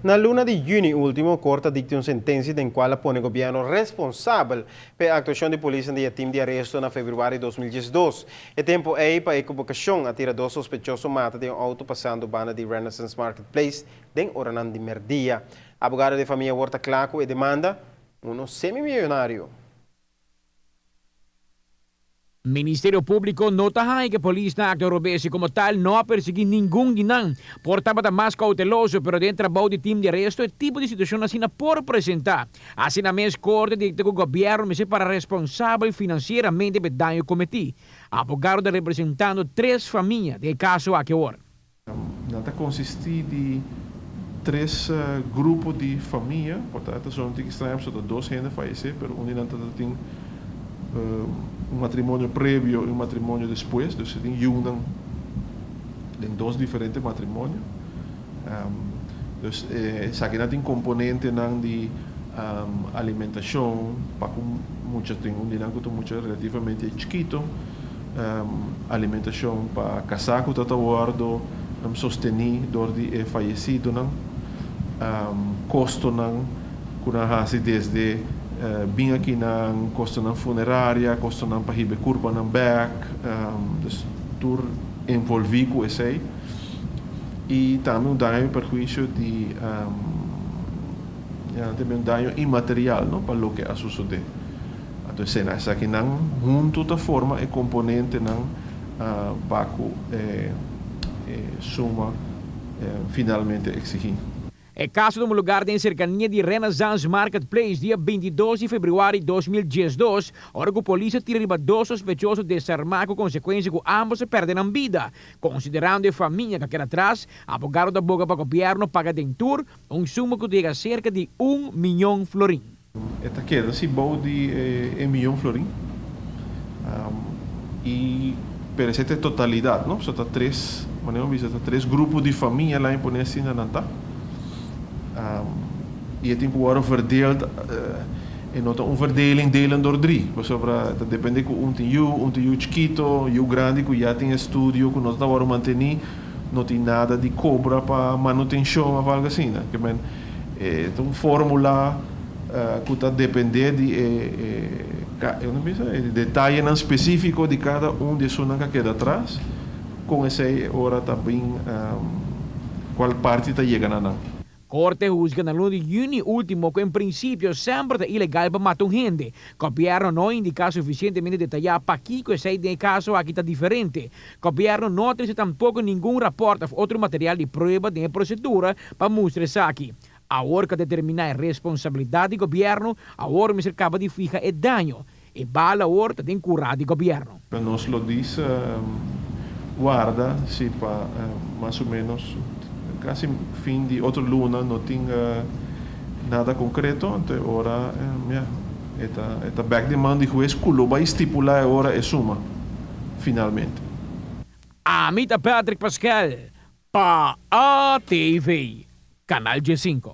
Na luna de junho último, a Corte dictou uma sentença em qual põe o governo responsável pela atuação de polícia no time de arresto na fevereiro de 2012. O tempo é para a equivocação a tirar dois sospechosos mata de um auto passando banda de Renaissance Marketplace em Oranan de Merdia. Abogado de família Horta Claco e demanda um semi-milionário. Ministério Público nota que a polícia na acto robesi como tal não ha perseguido nenhum dinang. Portava mais cauteloso, pero dentro do time de arresto, o tipo de situação assim por apresentar. Assim na mesma corte dicta que o governo me para responsável financeiramente pelo dano cometido. Abogado de representando 3 famílias de caso a que hora. Nada consiste de 3 grupos de família, portanto, são que estranhos, só 2 gente faleceram, mas um não tem matrimônio prévio e matrimônio depois, então se tem dois diferentes matrimônios. Então, aqui tem componente de alimentação, para muitos tem muito relativamente chiquito, alimentação para casar com o tatawardo, sostener dor de falecido, custo que nós desde bem aqui na custo na funerária, custo na para ribe curva na back, tur envolvido com isso aí, e também dano perjuízo de também dano imaterial, não para o que a suceder. Então, se nós aqui não junto da forma e componente não baco suma finalmente exigindo. É caso de um lugar em cercania de Renaissance Marketplace, dia 22 de fevereiro de 2012, hora que a polícia tira 2 sospechosos desarmados com consequência que ambos se perdem a vida. Considerando a família que queda atrás, abogado da boca para o governo paga dentur suma que chega a cerca de 1 milhão florim. Esta queda se bom de 1 milhão florim e per essa totalidade, não? Só está 3 grupos de família lá em Ponência ainda não está. E tem que agora verdeeld en nota verdeling delen door 3. Porque depende que tem chiquito, grande, que já tem estúdio, que nós agora manter não tem nada de cobra para manutenção ou algo assim, né? Que é uma fórmula que está depender de detalhe específico de cada de zona que queda atrás, com essa hora também qual parte está chegando a Corte juzga na luna de junho último que em princípio sempre é ilegal para matar gente. O governo não indica suficientemente detalhado para que esse caso aqui está diferente. O governo não traz tampouco nenhum reporte ou outro material de prova de procedura para mostrar isso aqui. A hora que determinar a responsabilidade do governo, a hora que se acaba de fijar o dano. E bala a hora que tem curado do governo. Nos lo diz guarda, se para mais ou menos quase fim de outra luna não tinha nada concreto, então agora esta back demand de juiz que vai estipular agora é suma finalmente. Amita Patrick Pascal para ATV, Canal G5.